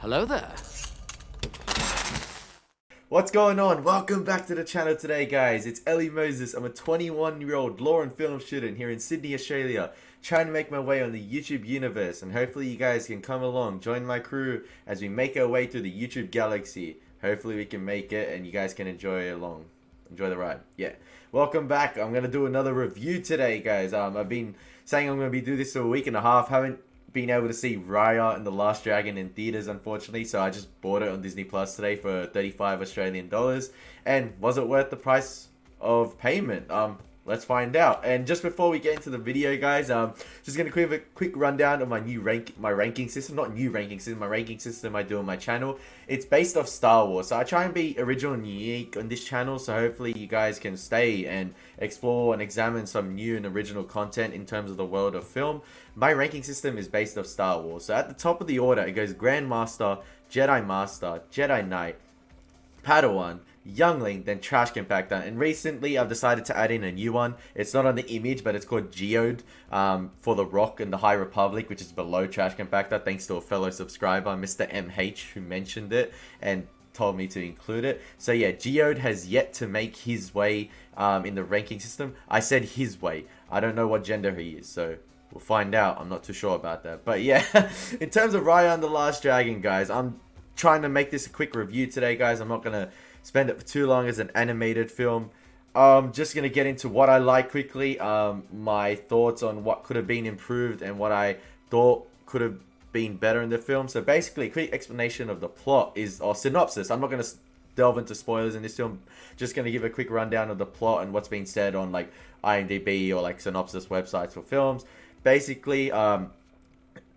Hello there. What's going on? Welcome back to the channel today, guys. It's Ellie Moses. I'm a 21-year-old law and film student here in Sydney, Australia, trying to make my way on the YouTube universe, and hopefully you guys can come along, join my crew as we make our way through the YouTube galaxy. Hopefully we can make it and you guys can enjoy the ride. Yeah. Welcome back. I'm going to do another review today, guys. I've been saying I'm going to be doing this for a week and a half. Haven't been able to see Raya and the Last Dragon in theaters, unfortunately, so I just bought it on Disney Plus today for 35 Australian dollars. And was it worth the price of payment? Let's find out. And just before we get into the video, guys, just gonna give a quick rundown of my ranking system. Not new ranking system, my ranking system I do on my channel. It's based off Star Wars, so I try and be original and unique on this channel, so hopefully you guys can stay and explore and examine some new and original content in terms of the world of film. My ranking system is based off Star Wars, so at the top of the order it goes Grandmaster, Jedi Master, Jedi Knight, Padawan, Youngling, then Trash Compactor. And recently I've decided to add in a new one. It's not on the image, but it's called Geode, for The Rock and the High Republic, which is below Trash Compactor, thanks to a fellow subscriber, Mr. MH, who mentioned it and told me to include it. So yeah, Geode has yet to make his way in the ranking system. I said his way. I don't know what gender he is, so we'll find out. I'm not too sure about that. But yeah, in terms of Raya and the Last Dragon, guys, I'm trying to make this a quick review today, guys. I'm not going to spend it for too long as an animated film. Just going to get into what I like quickly, my thoughts on what could have been improved and what I thought could have been better in the film. So basically, a quick explanation of the plot or synopsis. I'm not going to delve into spoilers in this film. Just going to give a quick rundown of the plot and what's been said on like IMDb or like synopsis websites for films. Basically,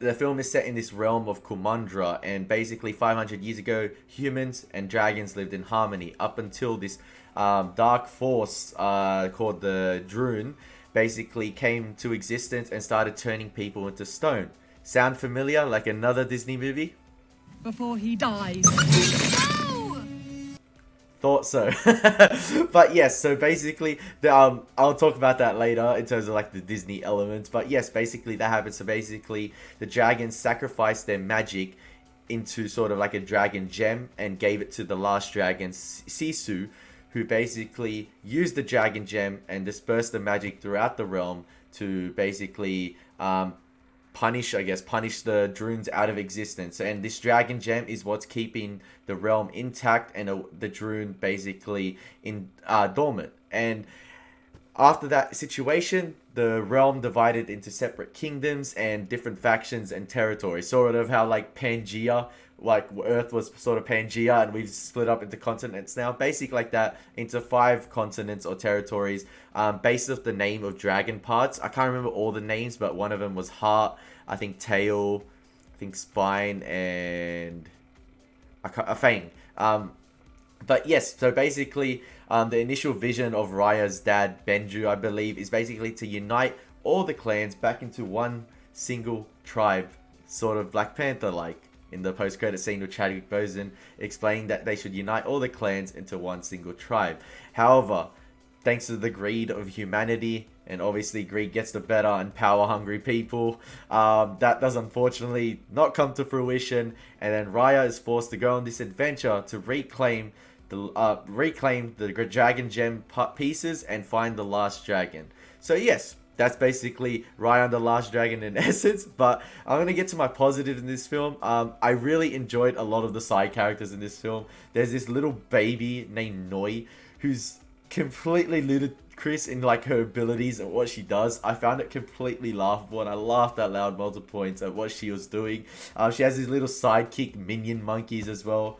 the film is set in this realm of Kumandra, and basically 500 years ago, humans and dragons lived in harmony up until this dark force called the Droon basically came to existence and started turning people into stone. Sound familiar? Like another Disney movie? Before he dies. Thought so. But yes, so basically I'll talk about that later in terms of like the Disney elements, but yes, basically that happens. So basically the dragons sacrificed their magic into sort of like a dragon gem and gave it to the last dragon, Sisu, who basically used the dragon gem and dispersed the magic throughout the realm to basically punish the Droons out of existence. And this dragon gem is what's keeping the realm intact and the Droon basically in dormant. And after that situation, the realm divided into separate kingdoms and different factions and territories, sort of how like Pangea, like Earth was sort of Pangea and we've split up into continents now, basically like that, into 5 continents or territories, based off the name of dragon parts. I can't remember all the names, but one of them was heart, I think tail, I think spine, and a fang. But yes, so basically the initial vision of Raya's dad, Benju, I believe, is basically to unite all the clans back into one single tribe, sort of Black Panther-like, in the post-credit scene with Chadwick Boseman explaining that they should unite all the clans into one single tribe. However, thanks to the greed of humanity, and obviously greed gets the better and power-hungry people, that does unfortunately not come to fruition, and then Raya is forced to go on this adventure to reclaim the dragon gem pieces and find the last dragon. So yes, that's basically Raya and the Last Dragon in essence. But I'm going to get to my positives in this film. I really enjoyed a lot of the side characters in this film. There's this little baby named Noi who's completely ludicrous in like her abilities and what she does. I found it completely laughable and I laughed out loud multiple points at what she was doing. She has these little sidekick minion monkeys as well.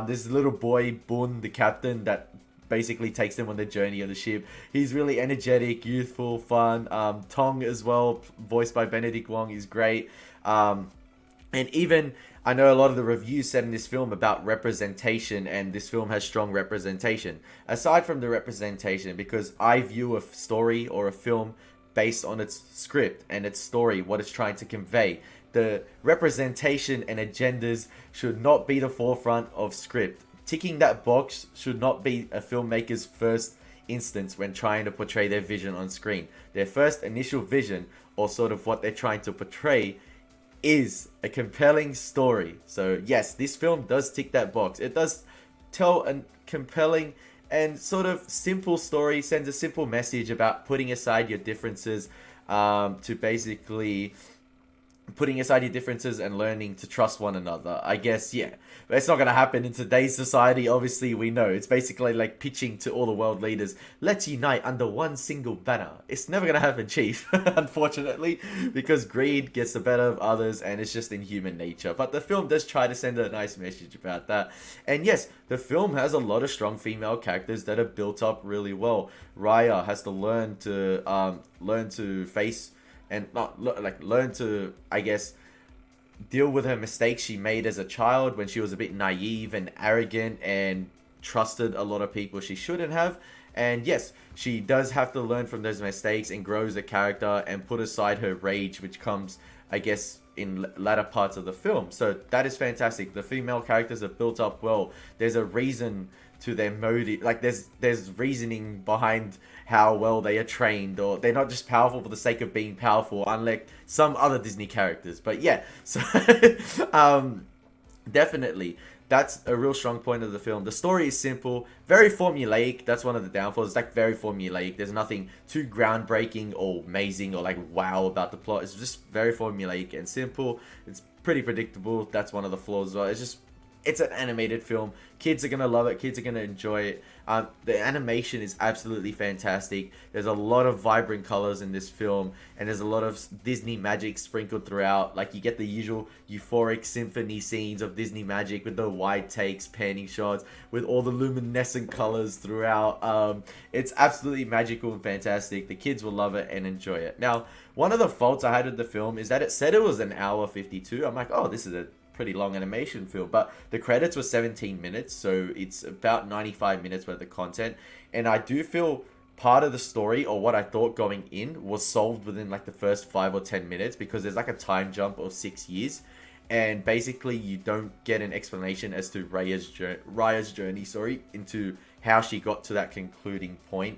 This little boy, Bun, the captain, that basically takes them on the journey of the ship. He's really energetic, youthful, fun. Tong as well, voiced by Benedict Wong, is great. And even, I know a lot of the reviews said in this film about representation, and this film has strong representation. Aside from the representation, because I view a story or a film based on its script and its story, what it's trying to convey. The representation and agendas should not be the forefront of script. Ticking that box should not be a filmmaker's first instance when trying to portray their vision on screen. Their first initial vision, or sort of what they're trying to portray, is a compelling story. So yes, this film does tick that box. It does tell a compelling and sort of simple story, sends a simple message about putting aside your differences, to basically putting aside your differences and learning to trust one another. I guess, yeah. But it's not going to happen in today's society, obviously, we know. It's basically like pitching to all the world leaders, let's unite under one single banner. It's never going to happen, Chief, unfortunately, because greed gets the better of others and it's just in human nature. But the film does try to send a nice message about that. And yes, the film has a lot of strong female characters that are built up really well. Raya has to learn to face and not like learn to, I guess, deal with her mistakes she made as a child when she was a bit naive and arrogant and trusted a lot of people she shouldn't have. And yes, she does have to learn from those mistakes and grow as a character and put aside her rage, which comes, I guess, in latter parts of the film. So that is fantastic. The female characters are built up well. There's a reason to their motive, like there's reasoning behind how well they are trained, or they're not just powerful for the sake of being powerful, unlike some other Disney characters. But yeah, so definitely that's a real strong point of the film. The story is simple, very formulaic. That's one of the downfalls. It's like very formulaic. There's nothing too groundbreaking or amazing or like wow about the plot. It's just very formulaic and simple. It's pretty predictable. That's one of the flaws as well. It's an animated film. Kids are going to love it. Kids are going to enjoy it. The animation is absolutely fantastic. There's a lot of vibrant colors in this film. And there's a lot of Disney magic sprinkled throughout. Like, you get the usual euphoric symphony scenes of Disney magic with the wide takes, panning shots, with all the luminescent colors throughout. It's absolutely magical and fantastic. The kids will love it and enjoy it. Now, one of the faults I had with the film is that it said it was an hour 52. I'm like, oh, this is a pretty long animation film, but the credits were 17 minutes, so it's about 95 minutes worth of content. And I do feel part of the story, or what I thought going in, was solved within like the first 5 or 10 minutes, because there's like a time jump of 6 years, and basically you don't get an explanation as to Raya's journey, into how she got to that concluding point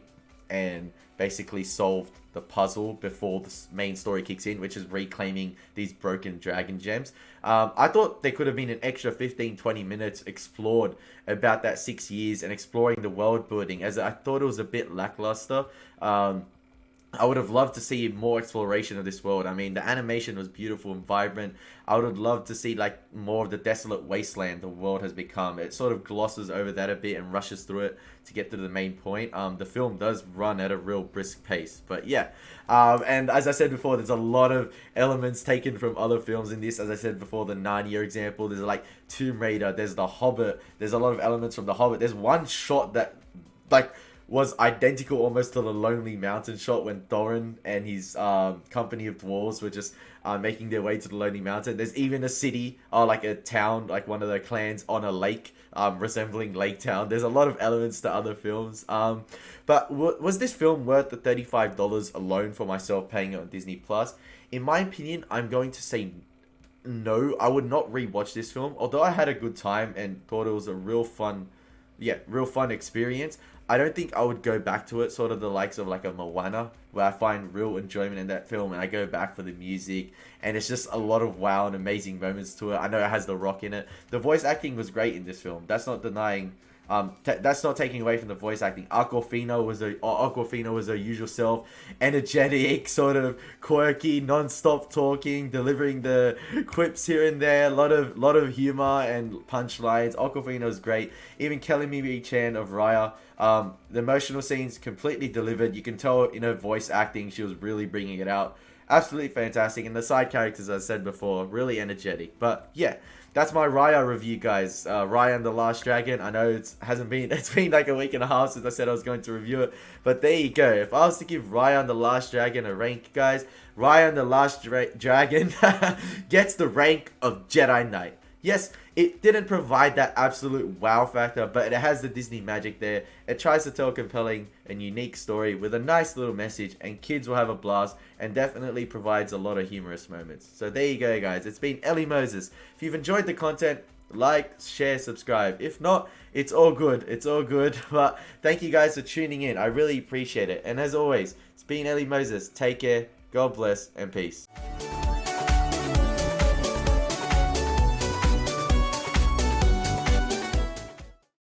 and basically solved the puzzle before the main story kicks in, which is reclaiming these broken dragon gems. I thought there could have been an extra 15-20 minutes explored about that 6 years and exploring the world building, as I thought it was a bit lackluster. I would have loved to see more exploration of this world. I mean, the animation was beautiful and vibrant. I would have loved to see like more of the desolate wasteland the world has become. It sort of glosses over that a bit and rushes through it to get to the main point. The film does run at a real brisk pace. But yeah, and as I said before, there's a lot of elements taken from other films in this. As I said before, the Narnia example, there's like Tomb Raider, there's The Hobbit, there's a lot of elements from The Hobbit. There's one shot that like was identical almost to the Lonely Mountain shot when Thorin and his company of dwarves were just making their way to the Lonely Mountain. There's even a city, or like a town, like one of the clans on a lake, resembling Lake Town. There's a lot of elements to other films. But was this film worth the $35 alone for myself paying it on Disney Plus? In my opinion, I'm going to say no. I would not rewatch this film, although I had a good time and thought it was a real fun experience. I don't think I would go back to it, sort of the likes of like a Moana, where I find real enjoyment in that film and I go back for the music, and it's just a lot of wow and amazing moments to it. I know it has The Rock in it. The voice acting was great in this film. That's not denying. That's not taking away from the voice acting. Aquafina was her usual self, energetic, sort of quirky, non-stop talking, delivering the quips here and there, a lot of humor and punchlines. Aquafina was great. Even Kelly Mimi Chan of Raya, the emotional scenes completely delivered. You can tell in her voice acting she was really bringing it out. Absolutely fantastic. And the side characters, as I said before, really energetic. But yeah, that's my Raya review, guys. Raya and the Last Dragon. I know it's been like a week and a half since I said I was going to review it, but there you go. If I was to give Raya and the Last Dragon a rank, guys, Raya and the Last Dragon gets the rank of Jedi Knight. Yes, it didn't provide that absolute wow factor, but it has the Disney magic there. It tries to tell a compelling and unique story with a nice little message, and kids will have a blast, and definitely provides a lot of humorous moments. So there you go, guys. It's been Ellie Moses. If you've enjoyed the content, like, share, subscribe. If not, it's all good. It's all good. But thank you guys for tuning in. I really appreciate it. And as always, it's been Ellie Moses. Take care. God bless and peace.